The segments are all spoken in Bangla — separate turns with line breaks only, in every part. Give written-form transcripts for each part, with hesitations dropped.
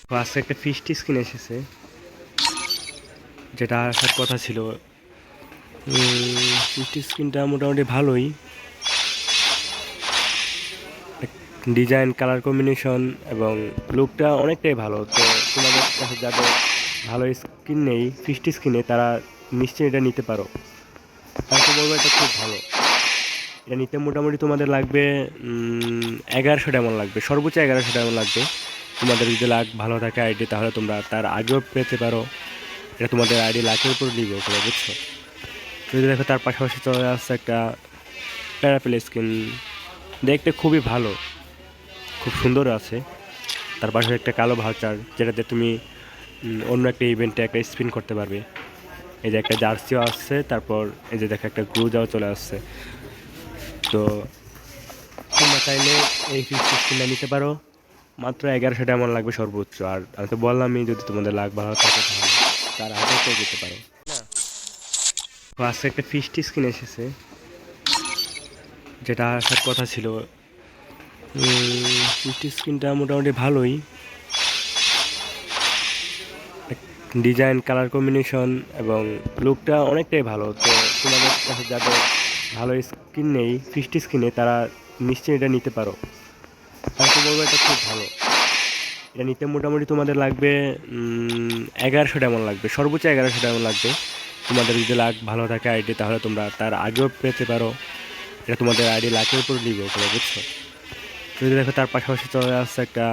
তো আজকে একটা ফিস্টি স্কিন এসেছে, যেটা আসার কথা ছিল। ফিস্টি স্কিনটা মোটামুটি ভালোই, ডিজাইন, কালার কম্বিনেশন এবং লুকটা অনেকটাই ভালো। তো তোমাদের কাছে যাদের ভালো স্কিন নেই ফিস্টি স্কিনে, তারা নিশ্চয়ই এটা নিতে পারো। আমি তো বলবো এটা খুব ভালো। এটা নিতে মোটামুটি তোমাদের লাগবে 1100 ডায়মন্ড লাগবে, সর্বোচ্চ 1100 ডায়মন্ড লাগবে। তোমাদের যদি লাক ভালো থাকে আইডি, তাহলে তোমরা তার আগেও পেতে পারো। এটা তোমাদের আইডি লাখের উপর নির্ভর করে, বুঝছো? যদি দেখো তার পাশাপাশি চলে আসছে একটা প্যারাপেল স্কিন, দেখতে খুবই ভালো, খুব সুন্দর আছে। তার পাশে একটা কালো ভাউচার, যেটাতে তুমি অন্য একটা ইভেন্টে একটা স্পিন করতে পারবে। এই যে একটা জার্সিও আসছে, তারপর এই যে দেখো একটা গ্রুজাও চলে আসছে। তো তোমরা চাইলে এই ফিফটি স্কিনটা নিতে পারো, মাত্র 1100 ডায়মন্ড লাগবে সর্বোচ্চ। আর আমি তো বললামই, যদি তোমাদের লাক ভালো থাকে তাহলে তার আগেও পেয়ে যেতে পারো না। তো আজকে একটা ফিস্টি স্কিন এসেছে, যেটা আসার কথা ছিল। ফিস্টি স্কিনটা মোটামুটি ভালোই, ডিজাইন, কালার কম্বিনেশন এবং লুকটা অনেকটাই ভালো। তো তোমাদের কাছে যাদের ভালো স্কিন নেই ফিস্টি স্কিনে, তারা নিশ্চয়ই এটা নিতে পারো। আমি তো বলবো এটা খুব ভালো। এটা নিতে মোটামুটি তোমাদের লাগবে 1100 ডায়মন্ড লাগবে, সর্বোচ্চ 1100 ডায়মন্ড লাগবে। তোমাদের যদি লাক ভালো থাকে আইডি, তাহলে তোমরা তার আগেও পেতে পারো। এটা তোমাদের আইডি লাখের উপর নির্ভর করে, বুঝছো? যদি দেখো তার পাশাপাশি চলে আসছে একটা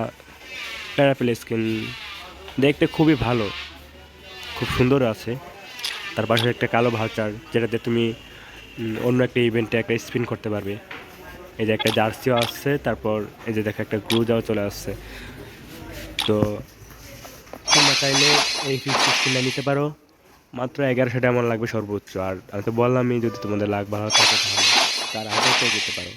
প্যারাপেল স্কিন, দেখতে খুবই ভালো, খুব সুন্দর আছে। তার পাশে একটা কালো ভাউচার, যেটাতে তুমি অন্য একটা ইভেন্টে একটা স্পিন করতে পারবে। এই যে একটা জার্সিও আসছে, তারপর এই যে দেখো একটা গ্রুজাও চলে আসছে। তো তোমরা চাইলে এই ফিফটি স্কিনটা নিতে পারো, মাত্র 1100 ডায়মন্ড লাগবে সর্বোচ্চ। আর আমি তো বললামই, যদি তোমাদের লাক ভালো থাকে তাহলে তার আগেও পেয়ে যেতে পারো।